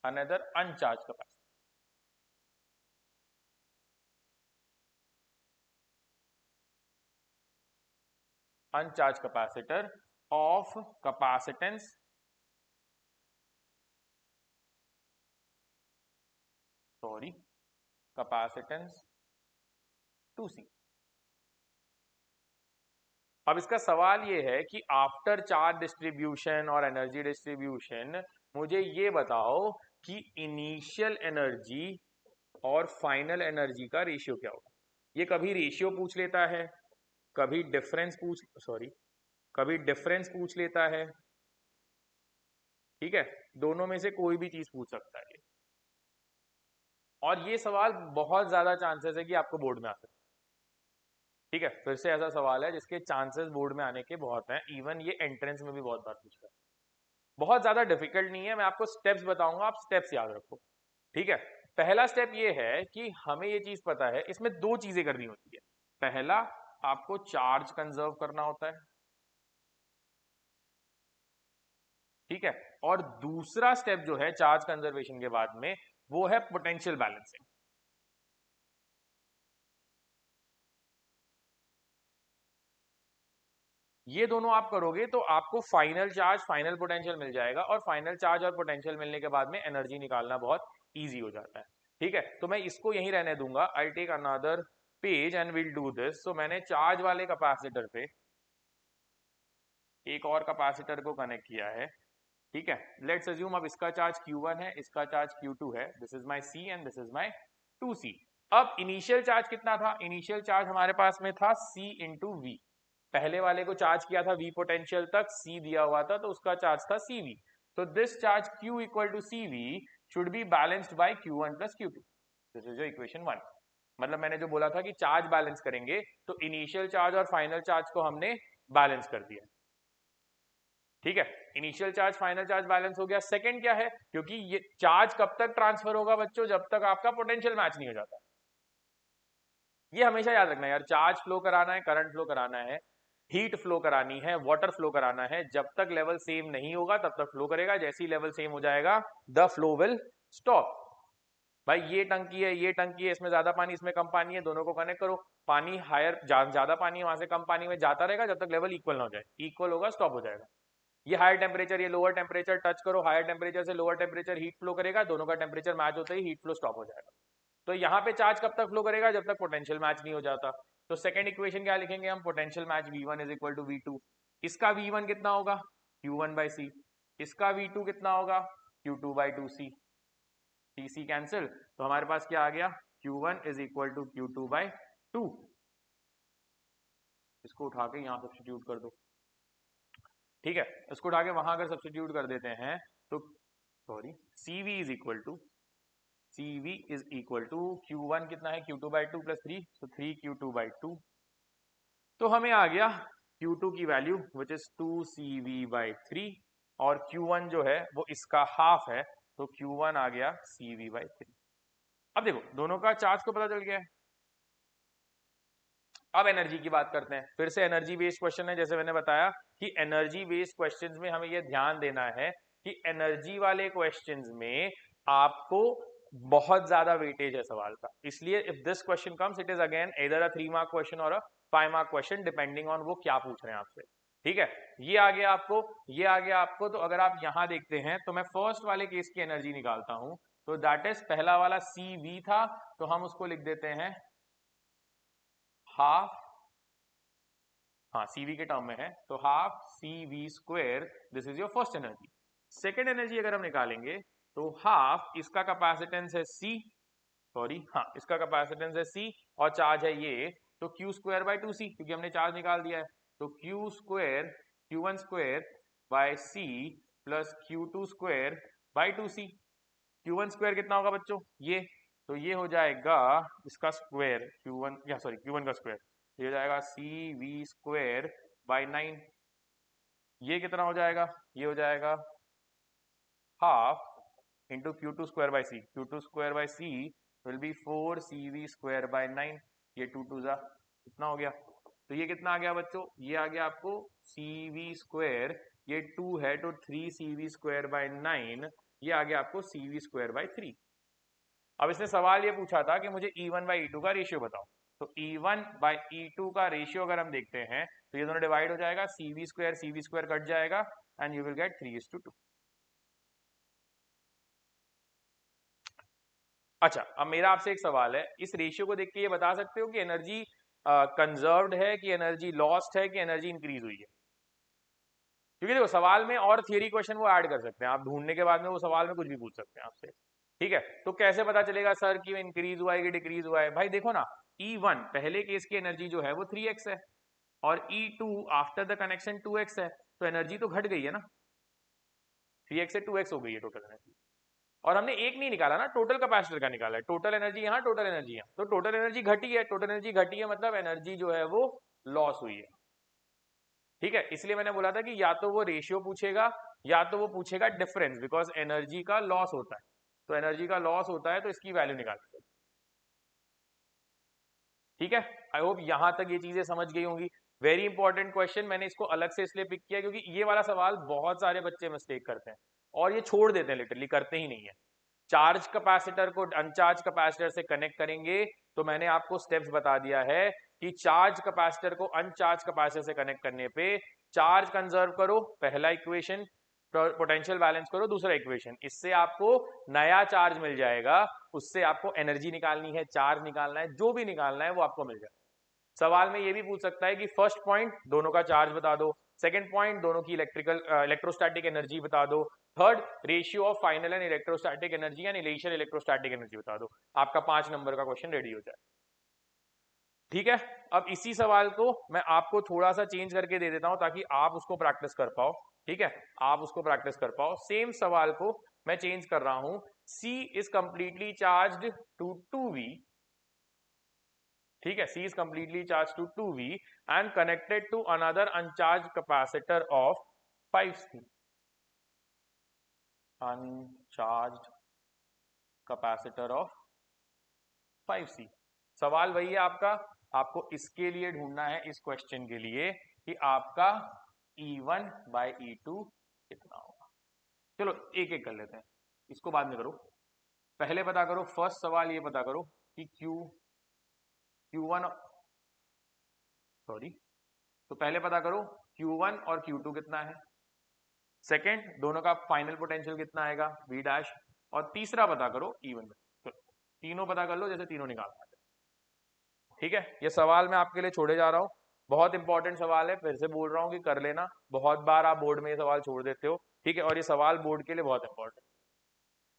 another uncharged capacitor, uncharged capacitor of capacitance, sorry, capacitance 2C। अब इसका सवाल ये है कि आफ्टर चार्ज डिस्ट्रीब्यूशन और एनर्जी डिस्ट्रीब्यूशन मुझे ये बताओ कि इनिशियल एनर्जी और फाइनल एनर्जी का रेशियो क्या होगा। ये कभी रेशियो पूछ लेता है, कभी डिफरेंस पूछ लेता है, ठीक है, दोनों में से कोई भी चीज पूछ सकता है। और ये सवाल बहुत ज्यादा चांसेस है कि आपको बोर्ड में आ सकता है। ठीक है, फिर से ऐसा सवाल है जिसके चांसेस बोर्ड में आने के बहुत हैं, इवन ये एंट्रेंस में भी बहुत बार पूछता है। बहुत ज्यादा डिफिकल्ट नहीं है, मैं आपको स्टेप्स बताऊंगा, आप स्टेप्स याद रखो। ठीक है, पहला स्टेप ये है कि हमें ये चीज पता है, इसमें दो चीजें करनी होती है। पहला, आपको चार्ज कंजर्व करना होता है, ठीक है, और दूसरा स्टेप जो है चार्ज कंजर्वेशन के बाद में, वो है पोटेंशियल बैलेंसिंग। ये दोनों आप करोगे तो आपको फाइनल चार्ज, फाइनल पोटेंशियल मिल जाएगा, और फाइनल चार्ज और पोटेंशियल मिलने के बाद में एनर्जी निकालना बहुत इजी हो जाता है। ठीक है, तो मैं इसको यहीं रहने दूंगा, I take another page and will do this. So मैंने चार्ज वाले कैपेसिटर पे एक और कैपेसिटर को कनेक्ट किया है, ठीक है, लेट्स अज्यूम अब इसका चार्ज Q1 है, इसका चार्ज Q2 है, this is my C and this is my 2C। अब इनिशियल चार्ज कितना था, इनिशियल चार्ज हमारे पास में था C इंटू वी। पहले वाले को चार्ज किया था V पोटेंशियल तक, C दिया हुआ था, तो उसका चार्ज था CV। तो this charge Q equal to CV should be balanced by Q1 plus Q2। This is your equation 1। मतलब मैंने जो बोला था कि चार्ज बैलेंस करेंगे, तो इनिशियल चार्ज और फाइनल चार्ज को हमने बैलेंस कर दिया। ठीक है, initial charge final charge balance हो गया। सेकंड क्या है, क्योंकि ये चार्ज कब तक ट्रांसफर होगा बच्चों, जब तक आपका पोटेंशियल मैच नहीं हो जाता। ये हमेशा याद रखना यार, चार्ज फ्लो कराना है, करंट फ्लो कराना है, हीट फ्लो करानी है, वाटर फ्लो कराना है, जब तक लेवल सेम नहीं होगा तब तक फ्लो करेगा, जैसे ही लेवल सेम हो जाएगा द फ्लो विल स्टॉप। भाई ये टंकी है, ये टंकी है, इसमें ज्यादा पानी, इसमें कम पानी है, दोनों को कनेक्ट करो। पानी हायर, ज्यादा पानी है वहां से कम पानी में जाता रहेगा जब तक लेवल इक्वल ना हो जाए, इक्वल होगा स्टॉप हो जाएगा। ये हायर टेम्परेचर, ये लोअर टेम्परेचर टच करो, हायर टेम्परेचर से लोअर टेम्परेचर हीट फ्लो करेगा, दोनों का टेम्परेचर मैच होते ही हीट फ्लो स्टॉप हो जाएगा। तो यहाँ पे चार्ज कब तक फ्लो करेगा, जब तक पोटेंशियल मैच नहीं हो जाता। तो सेकंड इक्वेशन क्या लिखेंगे हम, potential match V1 is equal to V2। इसका V1 कितना होगा, Q1 बाई सी। इसका V2 कितना होगा, Q2 by 2C। TC cancel, तो हमारे पास क्या आ गया, Q1 is equal to Q2 by 2। इसको उठा के यहाँ सब्स्टिट्यूट कर दो, ठीक है। इसको उठा के वहां अगर सब्स्टिट्यूट कर देते हैं तो sorry, CV is equal to, CV is equal to Q1 कितना है, Q2 बाई 2 प्लस 3, तो 3Q2 बाई 2। तो हमें आ गया Q2 की value which is 2CV by 3, और Q1 जो है वो इसका हाफ है, तो Q1 आ गया CV बाई 3। अब देखो दोनों का चार्ज को पता चल गया है। अब एनर्जी की बात करते हैं, फिर से एनर्जी बेस्ड क्वेश्चन है। जैसे मैंने बताया कि एनर्जी बेस्ड क्वेश्चंस में हमें यह ध्यान देना है कि एनर्जी वाले क्वेश्चंस में आपको बहुत ज्यादा वेटेज है सवाल का, इसलिए if this question comes it is again either a 3 mark question और अ 5 मार्क क्वेश्चन डिपेंडिंग ऑन वो क्या पूछ रहे हैं आपसे, ठीक है। ये आ गया आपको, ये आ गया आपको। तो अगर आप यहां देखते हैं तो मैं फर्स्ट वाले केस की एनर्जी निकालता हूं, तो दैट इज पहला वाला CV था, तो हम उसको लिख देते हैं हाफ, हाँ CV के टर्म में है, तो half CV square, this is your first energy. Second energy अगर हम निकालेंगे तो हाफ, इसका कैपेसिटेंस है C, सॉरी हाँ इसका कैपेसिटेंस है C, और चार्ज है ये, तो Q स्क्वायर बाई 2C, क्योंकि हमने चार्ज निकाल दिया है। तो Q square, Q1 square by C plus Q2 square by 2C। Q1 square कितना होगा बच्चों, ये, तो ये हो जाएगा इसका स्क्वायर Q1 या सॉरी Q1 का स्क्वायर, ये हो जाएगा CV स्क्वायर बाई 9। ये कितना हो जाएगा, ये हो जाएगा half into Q2 square by C, Q2 square by C will be 4CV square by 9, ये 2 2 जा कितना हो गया, तो ये कितना आ गया बच्चों, ये आ गया आपको CV स्क्वायर, ये 2 है तो 3CV स्क्वायर बाई 9, ये आ गया आपको CV स्क्वायर बाई 3। अब इसने सवाल ये पूछा था कि मुझे E1 बाई E2 का रेशियो बताओ, तो E1 बाई E2 का रेशियो अगर हम देखते हैं तो ये दोनों डिवाइड हो जाएगा, CV स्क्वायर कट जाएगा एंड यू विल गेट 3:2। अच्छा, अब मेरा आपसे एक सवाल है, इस रेशियो को देख के ये बता सकते हो कि एनर्जी कंजर्व्ड है कि एनर्जी लॉस्ट है कि एनर्जी इंक्रीज हुई है, क्योंकि देखो सवाल में और थियरी क्वेश्चन वो ऐड कर सकते हैं, आप ढूंढने के बाद में वो सवाल में कुछ भी पूछ सकते हैं आपसे, ठीक है। तो कैसे पता चलेगा सर कि इंक्रीज हुआ है कि डिक्रीज हुआ है, भाई देखो ना, E1 पहले केस की एनर्जी जो है वो 3x है, और E2 after the connection 2x है, तो एनर्जी तो घट गई है ना, 3x से 2x हो गई है टोटल एनर्जी। और हमने एक नहीं निकाला ना, टोटल कैपेसिटर का निकाला है, टोटल एनर्जी यहाँ, टोटल एनर्जी यहाँ, तो टोटल एनर्जी घटी है, टोटल एनर्जी घटी है मतलब एनर्जी जो है वो लॉस हुई है, ठीक है। इसलिए मैंने बोला था कि या तो वो रेशियो पूछेगा या तो वो पूछेगा डिफरेंस, बिकॉज एनर्जी का लॉस होता है, तो एनर्जी का लॉस होता है तो इसकी वैल्यू निकाल, ठीक है। आई होप यहां तक ये चीजें समझ गई होंगी। वेरी इंपॉर्टेंट क्वेश्चन, मैंने इसको अलग से इसलिए पिक किया क्योंकि ये वाला सवाल बहुत सारे बच्चे मिस्टेक करते हैं और ये छोड़ देते हैं, लिटरली करते ही नहीं है। चार्ज कैपेसिटर को अनचार्ज कैपेसिटर से कनेक्ट करेंगे, तो मैंने आपको स्टेप्स बता दिया है कि चार्ज कैपेसिटर को अनचार्ज कैपेसिटर से कनेक्ट करने पे चार्ज कंजर्व करो, पहला इक्वेशन, पोटेंशियल बैलेंस करो दूसरा इक्वेशन, इससे आपको नया चार्ज मिल जाएगा, उससे आपको एनर्जी निकालनी है, चार्ज निकालना है, जो भी निकालना है वो आपको मिल जाएगा। सवाल में ये भी पूछ सकता है कि फर्स्ट पॉइंट दोनों का चार्ज बता दो, सेकंड पॉइंट दोनों की इलेक्ट्रोस्टैटिक एनर्जी बता दो, third ratio of final and electrostatic energy and initial electrostatic energy बता दो, आपका 5 नंबर का क्वेश्चन रेडी हो जाए, ठीक है। अब इसी सवाल को मैं आपको थोड़ा सा चेंज करके दे देता हूं ताकि आप उसको प्रैक्टिस कर पाओ, ठीक है, आप उसको प्रैक्टिस कर पाओ। सेम सवाल को मैं चेंज कर रहा हूं, C is completely charged to 2V, ठीक है, C is completely charged to 2V and connected to another uncharged capacitor of 5C, uncharged capacitor of 5C। सवाल वही है आपका, आपको इसके लिए ढूंढना है इस क्वेश्चन के लिए कि आपका E1 बाई E2 कितना होगा। चलो एक एक कर लेते हैं, इसको बाद में करो, पहले पता करो, फर्स्ट सवाल ये पता करो कि Q1, सॉरी, तो पहले पता करो Q1 और Q2 कितना है, सेकेंड दोनों का फाइनल पोटेंशियल कितना आएगा V डैश, और तीसरा पता करो E1। तो तीनों पता कर लो जैसे तीनों निकालना है। ठीक है, ये सवाल मैं आपके लिए छोड़े जा रहा हूँ, बहुत इंपॉर्टेंट सवाल है, फिर से बोल रहा हूँ कि कर लेना, बहुत बार आप बोर्ड में ये सवाल छोड़ देते हो। ठीक है, और ये सवाल बोर्ड के लिए बहुत इंपॉर्टेंट।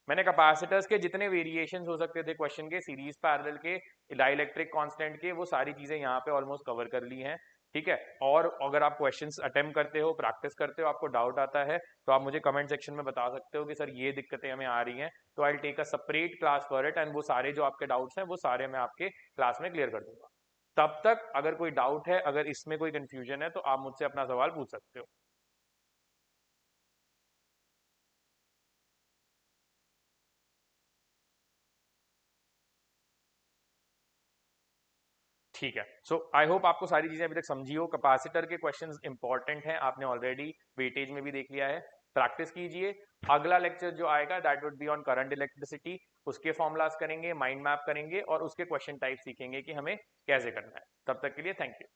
मैंने कैपेसिटर्स के जितने वेरिएशंस हो सकते थे क्वेश्चन के, सीरीज पैरेलल के, डाइलेक्ट्रिक कांस्टेंट के, वो सारी चीजें यहाँ पे ऑलमोस्ट कवर कर ली हैं। ठीक है, और अगर आप क्वेश्चंस अटेम्प्ट करते हो, प्रैक्टिस करते हो, आपको डाउट आता है तो आप मुझे कमेंट सेक्शन में बता सकते हो कि सर ये दिक्कतें हमें आ रही हैं, तो I take a separate class for it, and वो सारे जो आपके डाउट्स हैं वो सारे मैं आपके क्लास में क्लियर कर दूंगा। तब तक अगर कोई डाउट है, अगर इसमें कोई कंफ्यूजन है, तो आप मुझसे अपना सवाल पूछ सकते हो। ठीक है, सो आई होप आपको सारी चीजें अभी तक समझी हो। कैपेसिटर के क्वेश्चंस इंपॉर्टेंट हैं, आपने ऑलरेडी वेटेज में भी देख लिया है, प्रैक्टिस कीजिए। अगला लेक्चर जो आएगा that would be on current electricity, उसके फॉर्मुलाज करेंगे, माइंड मैप करेंगे और उसके क्वेश्चन टाइप सीखेंगे कि हमें कैसे करना है। तब तक के लिए थैंक यू।